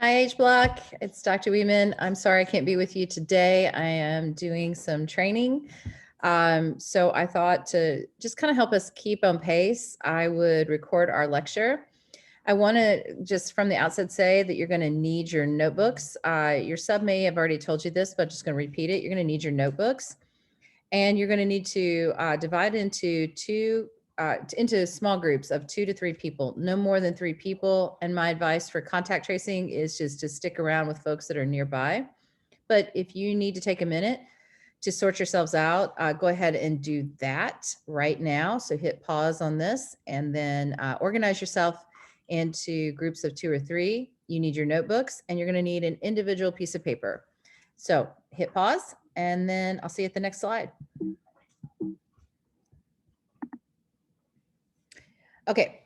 Hi, H Block. It's Dr. Weeman. I'm sorry I can't be with you today. I am doing some training. So I thought to just kind of help us keep on pace, I would record our lecture. I want to just from the outset say that you're going to need your notebooks. Your sub may have already told you this, but I'm just going to repeat it. You're going to need your notebooks, and you're going to need to divide into small groups of 2 to 3 people, no more than 3 people. And my advice for contact tracing is just to stick around with folks that are nearby. But if you need to take a minute to sort yourselves out, go ahead and do that right now. So hit pause on this and then organize yourself into groups of 2 or 3. You need your notebooks, and you're going to need an individual piece of paper. So hit pause, and then I'll see you at the next slide. Okay,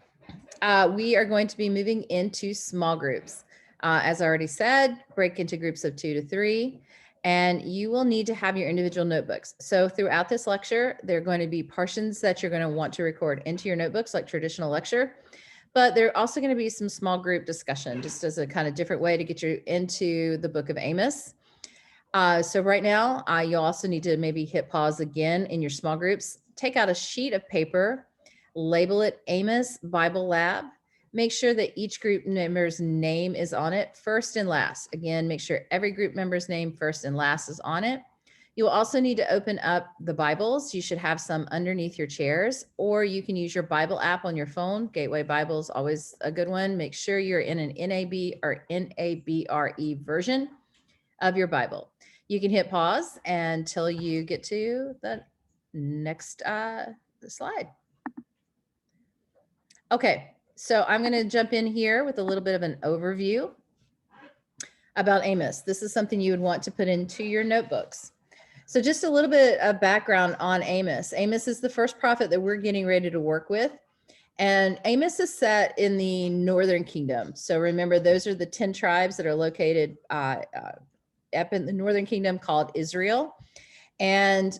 we are going to be moving into small groups. As I already said, break into groups of 2 to 3, and you will need to have your individual notebooks. So throughout this lecture, there are going to be portions that you're going to want to record into your notebooks like traditional lecture, but there are also going to be some small group discussion, just as a kind of different way to get you into the book of Amos. So right now, you'll also need to maybe hit pause again in your small groups. Take out a sheet of paper, label it Amos Bible Lab. Make sure that each group member's name is on it, first and last. Again, make sure every group member's name first and last is on it. You will also need to open up the Bibles. You should have some underneath your chairs, or you can use your Bible app on your phone. Gateway Bible is always a good one. Make sure you're in an NAB or NABRE version of your Bible. You can hit pause until you get to the next slide. Okay, so I'm going to jump in here with a little bit of an overview about Amos. This is something you would want to put into your notebooks. So just a little bit of background on Amos. Amos is the first prophet that we're getting ready to work with. And Amos is set in the northern kingdom. So remember, those are the 10 tribes that are located up in the northern kingdom called Israel. And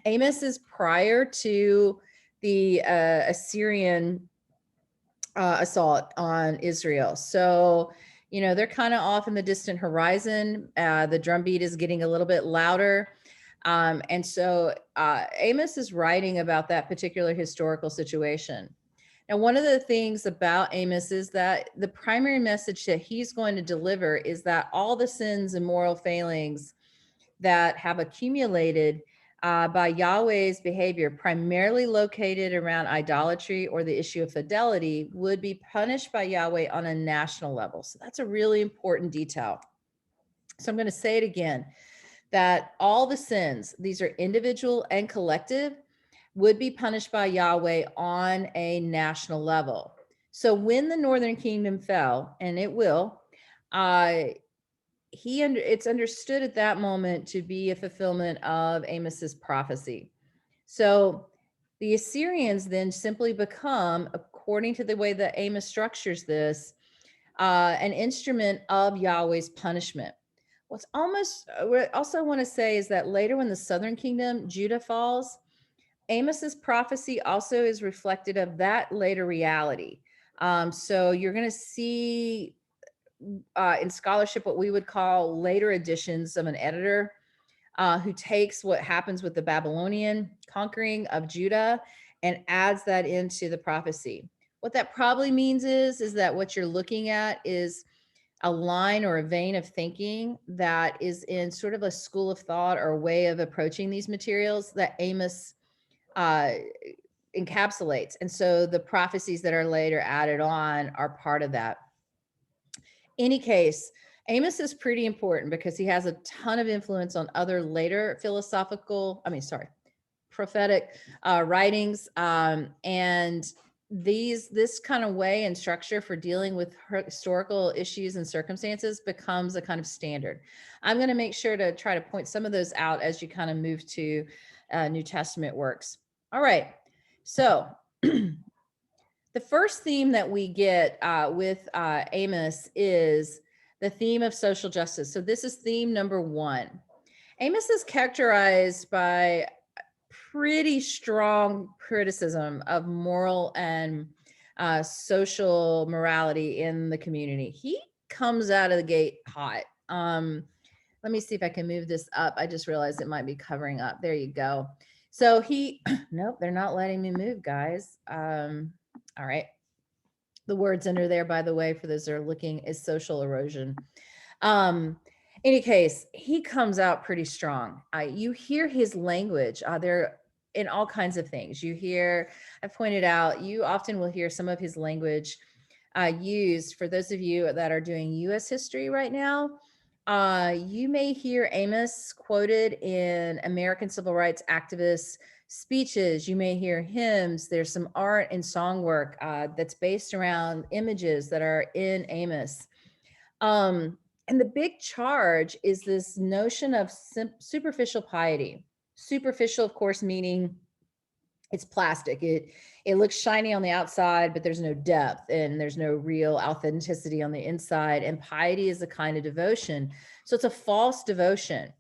Amos is prior to the Assyrian assault on Israel. So, you know, they're kind of off in the distant horizon. The drumbeat is getting a little bit louder. And so Amos is writing about that particular historical situation. Now, one of the things about Amos is that the primary message that he's going to deliver is that all the sins and moral failings that have accumulated by Yahweh's behavior, primarily located around idolatry or the issue of fidelity, would be punished by Yahweh on a national level. So that's a really important detail. So I'm going to say it again, that all the sins, these are individual and collective, would be punished by Yahweh on a national level. So when the northern kingdom fell, and it will, it's understood at that moment to be a fulfillment of Amos's prophecy. So the Assyrians then simply become, according to the way that Amos structures this, an instrument of Yahweh's punishment. What I also want to say is that later when the southern kingdom, Judah, falls, Amos's prophecy also is reflected of that later reality. So you're going to see in scholarship what we would call later editions of an editor who takes what happens with the Babylonian conquering of Judah and adds that into the prophecy. What that probably means is that what you're looking at is a line or a vein of thinking that is in sort of a school of thought or a way of approaching these materials that Amos encapsulates. And so the prophecies that are later added on are part of that. Any case, Amos is pretty important because he has a ton of influence on other later prophetic writings. And this kind of way and structure for dealing with historical issues and circumstances becomes a kind of standard. I'm going to make sure to try to point some of those out as you kind of move to New Testament works. All right. So the first theme that we get with Amos is the theme of social justice. So this is theme number 1. Amos is characterized by pretty strong criticism of moral and social morality in the community. He comes out of the gate hot. Let me see if I can move this up. I just realized it might be covering up. There you go. So he, nope, they're not letting me move, guys. All right. The words under there, by the way, for those that are looking, is social erosion. Any case, he comes out pretty strong. You hear his language. There in all kinds of things. You hear, I pointed out, you often will hear some of his language used. For those of you that are doing U.S. history right now, you may hear Amos quoted in American civil rights activists' speeches. You may hear hymns. There's some art and song work that's based around images that are in Amos. And the big charge is this notion of superficial piety. Superficial, of course, meaning it's plastic. It looks shiny on the outside, but there's no depth and there's no real authenticity on the inside. And piety is a kind of devotion. So it's a false devotion.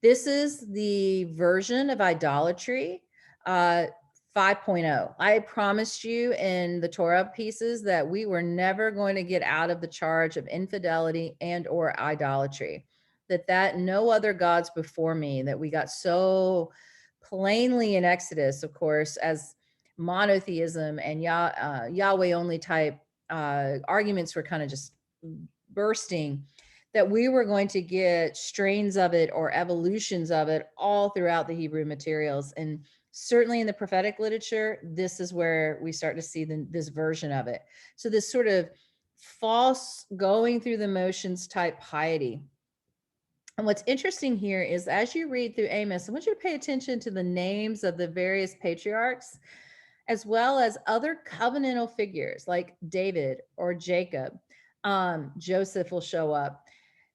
This is the version of idolatry 5.0. I promised you in the Torah pieces that we were never going to get out of the charge of infidelity and or idolatry, that no other gods before me, that we got so plainly in Exodus, of course, as monotheism and Yahweh only type arguments were kind of just bursting, that we were going to get strains of it or evolutions of it all throughout the Hebrew materials. And certainly in the prophetic literature, this is where we start to see this version of it. So this sort of false going through the motions type piety. And what's interesting here is as you read through Amos, I want you to pay attention to the names of the various patriarchs, as well as other covenantal figures like David or Jacob. Joseph will show up,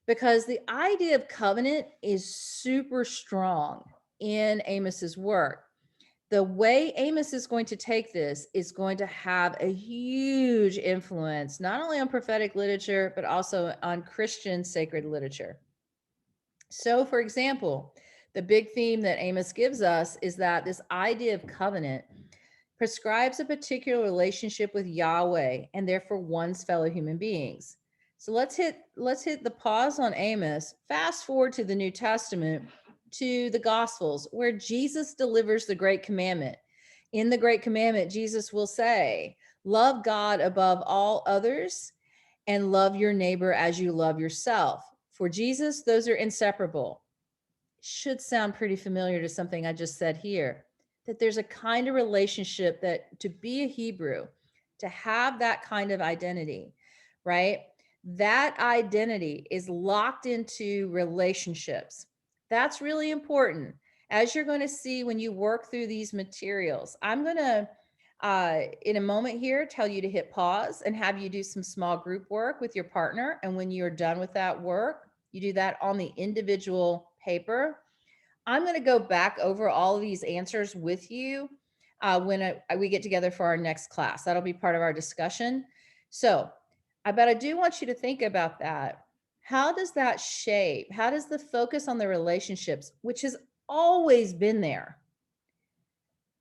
because the idea of covenant is super strong in Amos's work. The way Amos is going to take this is going to have a huge influence, not only on prophetic literature, but also on Christian sacred literature. So, for example, the big theme that Amos gives us is that this idea of covenant prescribes a particular relationship with Yahweh and therefore one's fellow human beings. So let's hit the pause on Amos, fast forward to the New Testament, to the Gospels, where Jesus delivers the great commandment. In the great commandment, Jesus will say, love God above all others and love your neighbor as you love yourself. For Jesus, those are inseparable. Should sound pretty familiar to something I just said here, that there's a kind of relationship that to be a Hebrew, to have that kind of identity, right? That identity is locked into relationships. That's really important. As you're going to see when you work through these materials, I'm going to, in a moment here, tell you to hit pause and have you do some small group work with your partner. And when you're done with that work, you do that on the individual paper. I'm going to go back over all of these answers with you when we get together for our next class. That'll be part of our discussion. So, but I do want you to think about that. How does that shape? How does the focus on the relationships, which has always been there,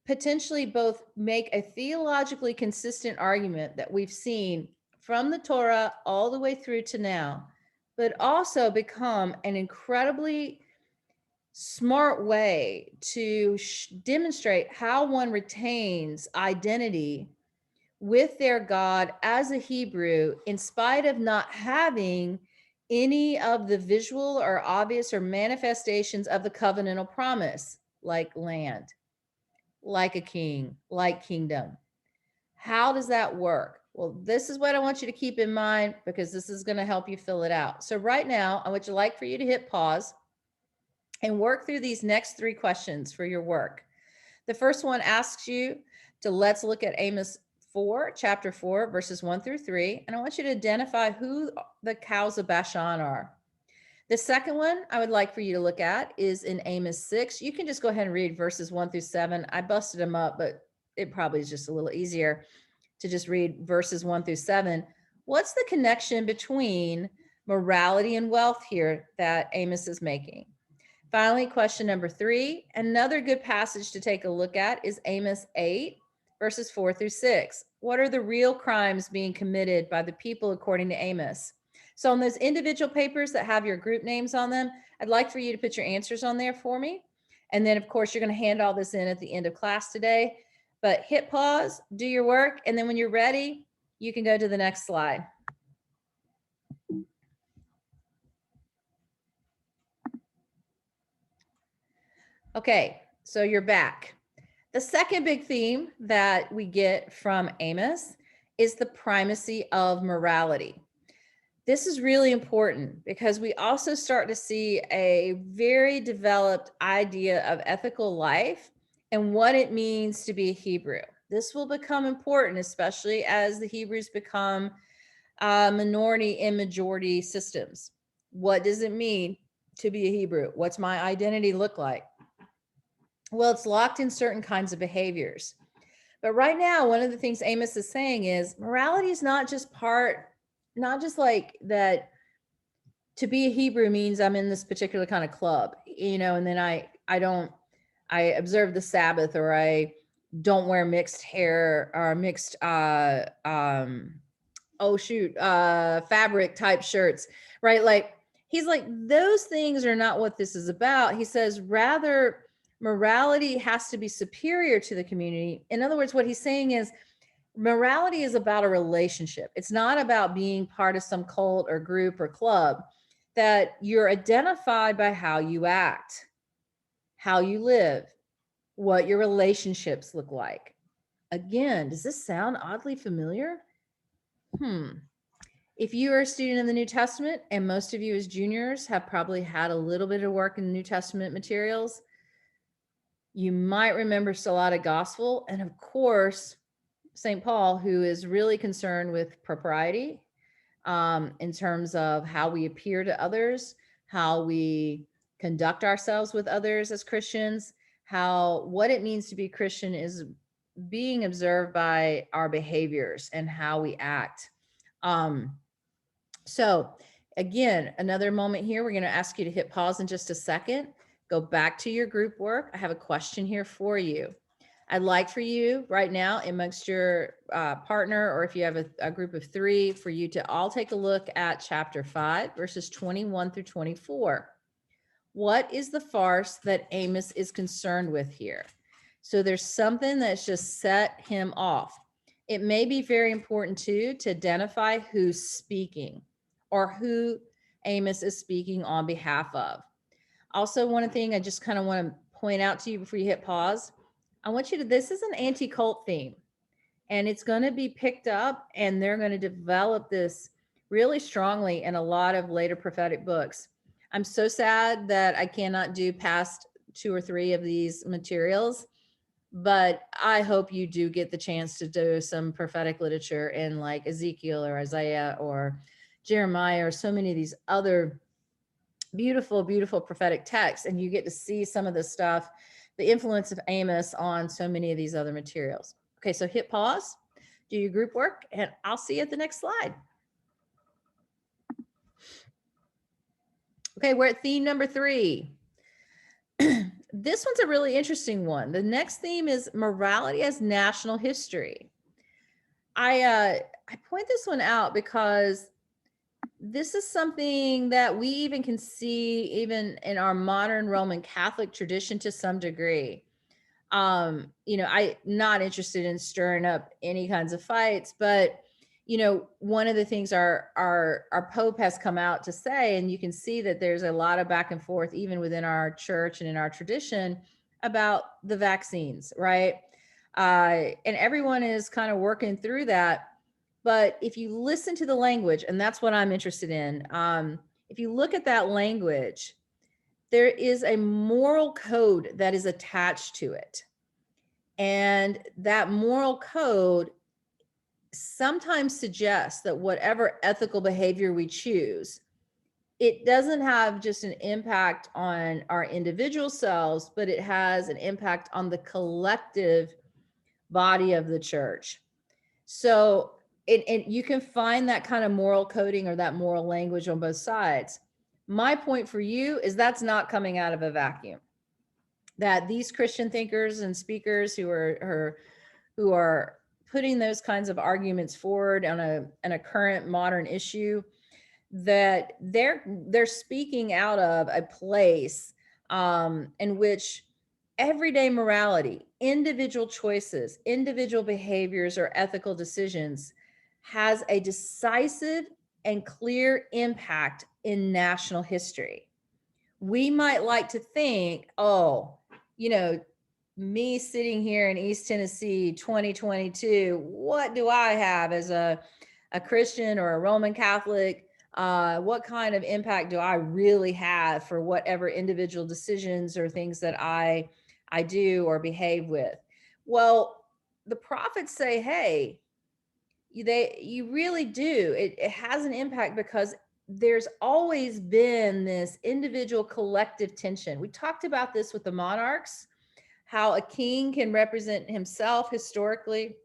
potentially both make a theologically consistent argument that we've seen from the Torah all the way through to now, but also become an incredibly smart way to demonstrate how one retains identity with their God as a Hebrew, in spite of not having any of the visual or obvious or manifestations of the covenantal promise, like land, like a king, like kingdom. How does that work? Well, this is what I want you to keep in mind, because this is going to help you fill it out. So right now, I would like for you to hit pause and work through these next 3 questions for your work. The first one asks you to let's look at Amos 4, chapter 4, verses 1 through 3. And I want you to identify who the cows of Bashan are. The second one I would like for you to look at is in Amos 6. You can just go ahead and read verses 1 through 7. I busted them up, but it probably is just a little easier to just read verses 1 through 7. What's the connection between morality and wealth here that Amos is making? Finally, question number 3, another good passage to take a look at is Amos 8, verses 4 through 6. What are the real crimes being committed by the people according to Amos? So on those individual papers that have your group names on them, I'd like for you to put your answers on there for me. And then of course, you're going to hand all this in at the end of class today, but hit pause, do your work. And then when you're ready, you can go to the next slide. Okay, so you're back. The second big theme that we get from Amos is the primacy of morality. This is really important because we also start to see a very developed idea of ethical life and what it means to be a Hebrew. This will become important, especially as the Hebrews become minority and majority systems. What does it mean to be a Hebrew? What's my identity look like? Well, it's locked in certain kinds of behaviors. But right now, one of the things Amos is saying is morality is not just like that. To be a Hebrew means I'm in this particular kind of club, and then I observe the Sabbath, or I don't wear mixed hair or mixed, fabric type shirts, right? Like, he's like, those things are not what this is about. He says, rather, morality has to be superior to the community. In other words, what he's saying is morality is about a relationship. It's not about being part of some cult or group or club, that you're identified by how you act, how you live, what your relationships look like. Again, does this sound oddly familiar? If you are a student in the New Testament, and most of you as juniors have probably had a little bit of work in the New Testament materials, you might remember still a lot of gospel. And of course, St. Paul, who is really concerned with propriety in terms of how we appear to others, how we conduct ourselves with others as Christians, what it means to be Christian is being observed by our behaviors and how we act. So again, another moment here, we're going to ask you to hit pause in just a second, go back to your group work. I have a question here for you. I'd like for you right now amongst your partner, or if you have a group of 3, for you to all take a look at chapter 5, verses 21 through 24. What is the farce that Amos is concerned with here? So there's something that's just set him off. It may be very important too to identify who's speaking or who Amos is speaking on behalf of. Also, one thing I just kind of want to point out to you before you hit pause, I want you to, this is an anti-cult theme, and it's going to be picked up, and they're going to develop this really strongly in a lot of later prophetic books. I'm so sad that I cannot do past 2 or 3 of these materials, but I hope you do get the chance to do some prophetic literature in like Ezekiel or Isaiah or Jeremiah or so many of these other beautiful, beautiful prophetic texts, and you get to see some of the stuff, the influence of Amos on so many of these other materials. Okay, so hit pause, do your group work, and I'll see you at the next slide. Okay, we're at theme number 3. This one's a really interesting one. The next theme is morality as national history. I point this one out because this is something that we even can see even in our modern Roman Catholic tradition to some degree. I'm not interested in stirring up any kinds of fights, but one of the things our Pope has come out to say, and you can see that there's a lot of back and forth even within our church and in our tradition about the vaccines, right? And everyone is kind of working through that. But if you listen to the language, and that's what I'm interested in, if you look at that language, there is a moral code that is attached to it. And that moral code sometimes suggests that whatever ethical behavior we choose, it doesn't have just an impact on our individual selves, but it has an impact on the collective body of the church. So you can find that kind of moral coding or that moral language on both sides. My point for you is that's not coming out of a vacuum. That these Christian thinkers and speakers who are putting those kinds of arguments forward on a current modern issue, that they're speaking out of a place in which everyday morality, individual choices, individual behaviors, or ethical decisions has a decisive and clear impact in national history. We might like to think, oh, you know, me sitting here in East Tennessee 2022, what do I have as a Christian or a Roman Catholic? What kind of impact do I really have for whatever individual decisions or things that I do or behave with? Well, the prophets say, hey, you really do. It has an impact because there's always been this individual collective tension. We talked about this with the monarchs, how a king can represent himself historically,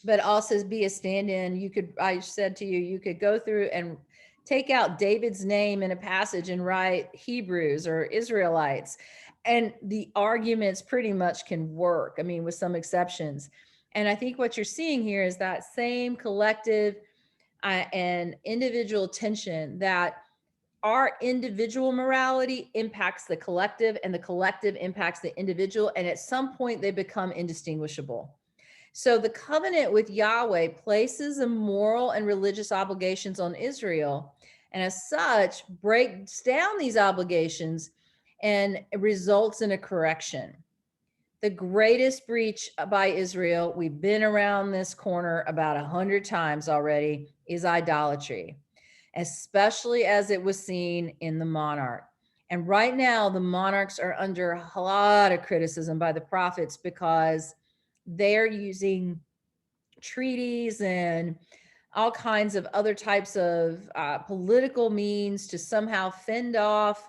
but also be a stand-in. I said to you, you could go through and take out David's name in a passage and write Hebrews or Israelites, and the arguments pretty much can work. I mean, with some exceptions. And I think what you're seeing here is that same collective and individual tension, that our individual morality impacts the collective and the collective impacts the individual. And at some point they become indistinguishable. So the covenant with Yahweh places a moral and religious obligations on Israel, and as such breaks down these obligations and results in a correction. The greatest breach by Israel, we've been around this corner about 100 times already, is idolatry, especially as it was seen in the monarch. And right now, the monarchs are under a lot of criticism by the prophets because they're using treaties and all kinds of other types of political means to somehow fend off,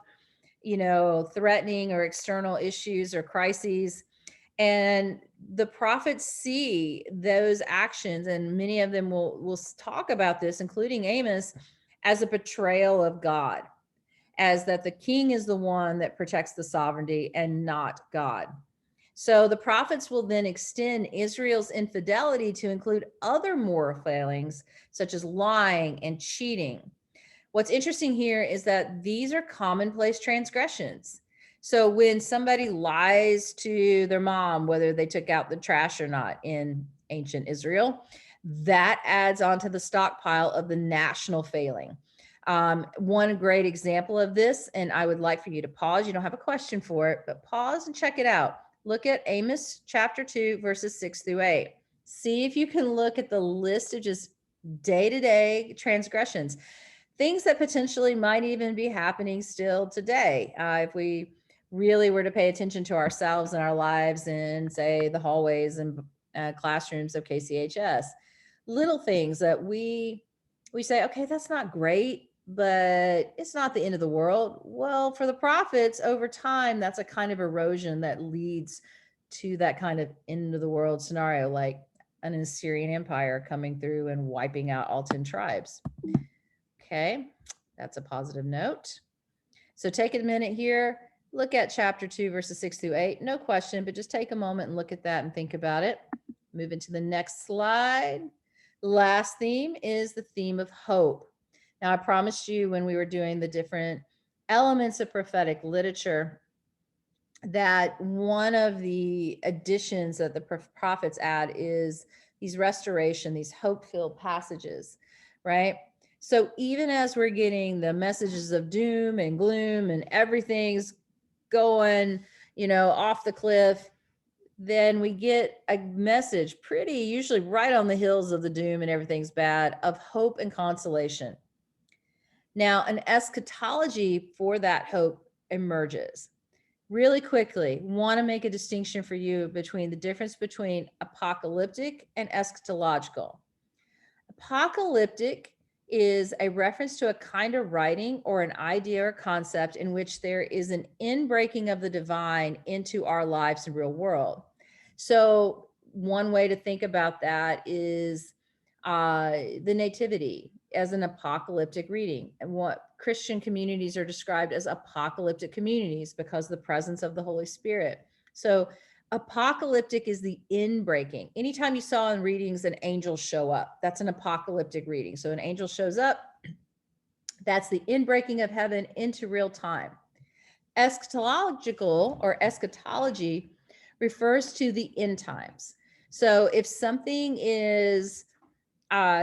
threatening or external issues or crises. And the prophets see those actions, and many of them will talk about this, including Amos, as a betrayal of God, as that the king is the one that protects the sovereignty and not God. So the prophets will then extend Israel's infidelity to include other moral failings, such as lying and cheating. What's interesting here is that these are commonplace transgressions. So when somebody lies to their mom, whether they took out the trash or not in ancient Israel, that adds onto the stockpile of the national failing. One great example of this, and I would like for you to pause. You don't have a question for it, but pause and check it out. Look at Amos chapter 2, verses 6 through 8. See if you can look at the list of just day-to-day transgressions, things that potentially might even be happening still today. If we really were to pay attention to ourselves and our lives in, say, the hallways and classrooms of KCHS, little things that we say, okay, that's not great, but it's not the end of the world. Well, for the prophets, over time, that's a kind of erosion that leads to that kind of end of the world scenario, like an Assyrian empire coming through and wiping out all 10 tribes. Okay, that's a positive note. So take a minute here, look at chapter 2, verses 6 through 8. No question, but just take a moment and look at that and think about it. Move into the next slide. Last theme is the theme of hope. Now, I promised you when we were doing the different elements of prophetic literature that one of the additions that the prophets add is these restoration, these hope-filled passages, right? So even as we're getting the messages of doom and gloom and everything's going, off the cliff, then we get a message pretty usually right on the heels of the doom and everything's bad, of hope and consolation. Now, an eschatology for that hope emerges. Really quickly, want to make a distinction for you between the difference between apocalyptic and eschatological. Apocalyptic is a reference to a kind of writing or an idea or concept in which there is an inbreaking of the divine into our lives and real world. So one way to think about that is the nativity as an apocalyptic reading. And what Christian communities are described as apocalyptic communities because of the presence of the Holy Spirit. So apocalyptic is the inbreaking. Anytime you saw in readings an angel show up, that's an apocalyptic reading. So an angel shows up That's the inbreaking of heaven into real time. Eschatological or eschatology refers to the end times. So if something is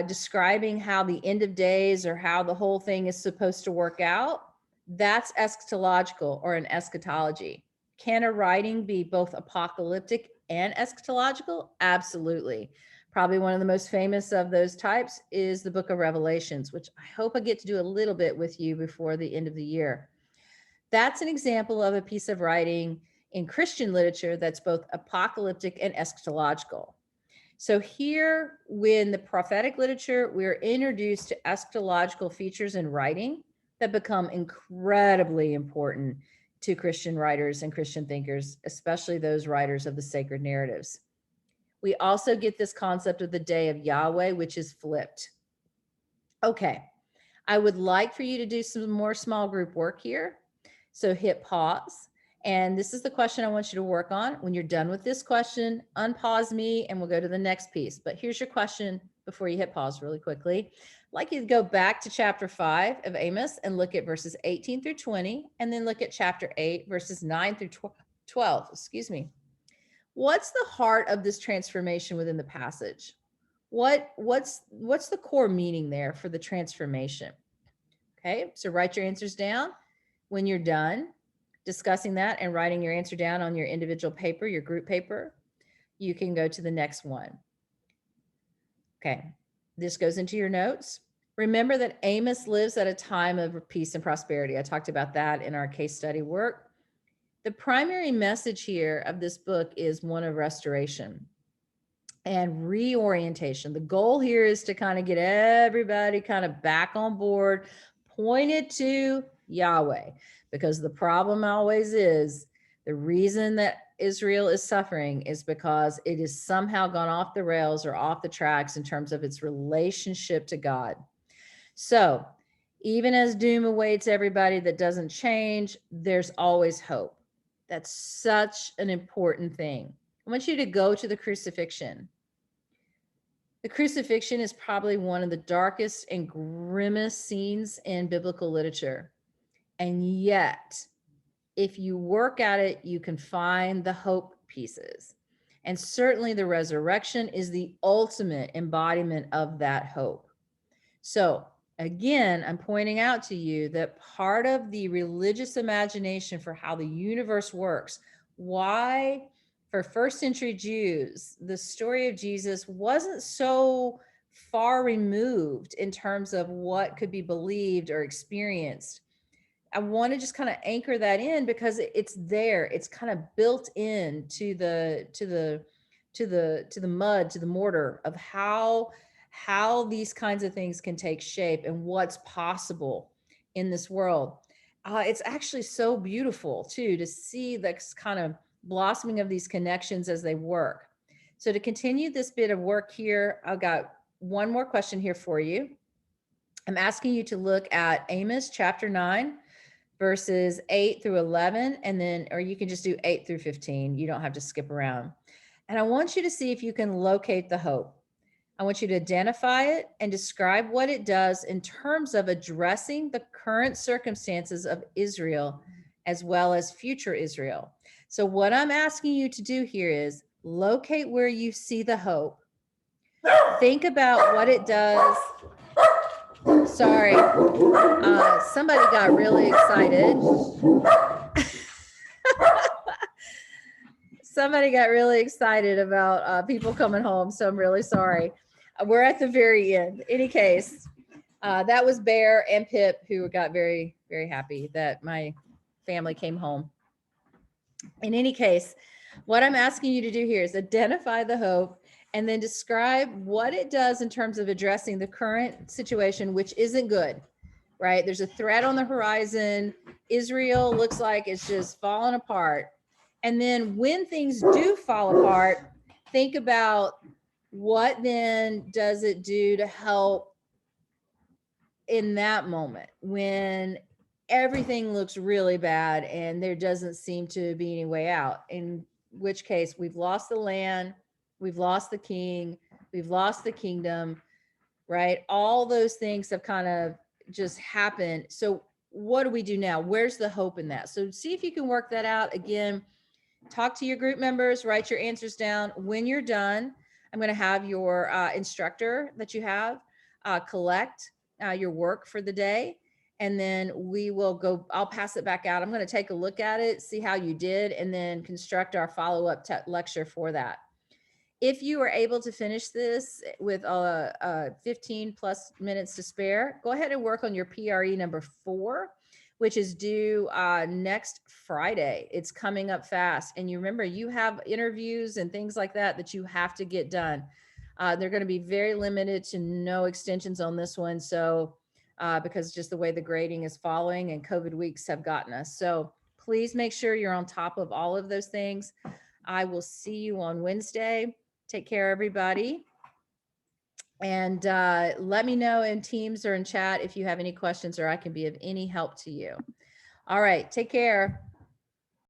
describing how the end of days or how the whole thing is supposed to work out, that's eschatological or an eschatology. Can a writing be both apocalyptic and eschatological? Absolutely. Probably one of the most famous of those types is the book of Revelations, which I hope I get to do a little bit with you before the end of the year. That's an example of a piece of writing in Christian literature that's both apocalyptic and eschatological. So here, when the prophetic literature, we're introduced to eschatological features in writing that become incredibly important to Christian writers and Christian thinkers, especially those writers of the sacred narratives. We also get this concept of the day of Yahweh, which is flipped. Okay, I would like for you to do some more small group work here. So hit pause. And this is the question I want you to work on. When you're done with this question, unpause me and we'll go to the next piece. But here's your question before you hit pause really quickly. I'd like you to go back to chapter 5 of Amos and look at verses 18 through 20, and then look at chapter 8, verses 9 through 12. Excuse me. What's the heart of this transformation within the passage? What's the core meaning there for the transformation? Okay, so write your answers down. When you're done discussing that and writing your answer down on your individual paper, your group paper, you can go to the next one. Okay, this goes into your notes. Remember that Amos lives at a time of peace and prosperity. I talked about that in our case study work. The primary message here of this book is one of restoration and reorientation. The goal here is to kind of get everybody kind of back on board, pointed to Yahweh, because the problem always is the reason that Israel is suffering is because it has somehow gone off the rails or off the tracks in terms of its relationship to God. So even as doom awaits everybody that doesn't change, there's always hope. That's such an important thing. I want you to go to the crucifixion. The crucifixion is probably one of the darkest and grimmest scenes in biblical literature. And yet, if you work at it, you can find the hope pieces. And certainly the resurrection is the ultimate embodiment of that hope. So again, I'm pointing out to you that part of the religious imagination for how the universe works, why for first century Jews, the story of Jesus wasn't so far removed in terms of what could be believed or experienced. I want to just kind of anchor that in because it's there. It's kind of built in to the mud, to the mortar of how these kinds of things can take shape and what's possible in this world. It's actually so beautiful too to see this kind of blossoming of these connections as they work. So to continue this bit of work here, I've got one more question here for you. I'm asking you to look at Amos chapter 9, verses 8 through 11, and then, or you can just do 8 through 15. You don't have to skip around. And I want you to see if you can locate the hope. I want you to identify it and describe what it does in terms of addressing the current circumstances of Israel as well as future Israel. So what I'm asking you to do here is locate where you see the hope. Think about what it does. Sorry, somebody got really excited. Somebody got really excited about people coming home, so I'm really sorry. We're at the very end. In any case, that was Bear and Pip who got very, very happy that my family came home. In any case, what I'm asking you to do here is identify the hope and then describe what it does in terms of addressing the current situation, which isn't good, right? There's a threat on the horizon. Israel looks like it's just falling apart. And then when things do fall apart, think about what then does it do to help in that moment when everything looks really bad and there doesn't seem to be any way out, in which case we've lost the land, we've lost the king, we've lost the kingdom, right? All those things have kind of just happen. So what do we do now? Where's the hope in that? So see if you can work that out. Again, talk to your group members, write your answers down. When you're done, I'm going to have your instructor that you have collect your work for the day. And then we will go, I'll pass it back out. I'm going to take a look at it, see how you did, and then construct our follow-up lecture for that. If you are able to finish this with 15 plus minutes to spare, go ahead and work on your PRE number 4, which is due next Friday. It's coming up fast. And you remember, you have interviews and things like that that you have to get done. They're going to be very limited to no extensions on this one. So because just the way the grading is following and COVID weeks have gotten us. So please make sure you're on top of all of those things. I will see you on Wednesday. Take care, everybody. And let me know in Teams or in chat if you have any questions or I can be of any help to you. All right, take care.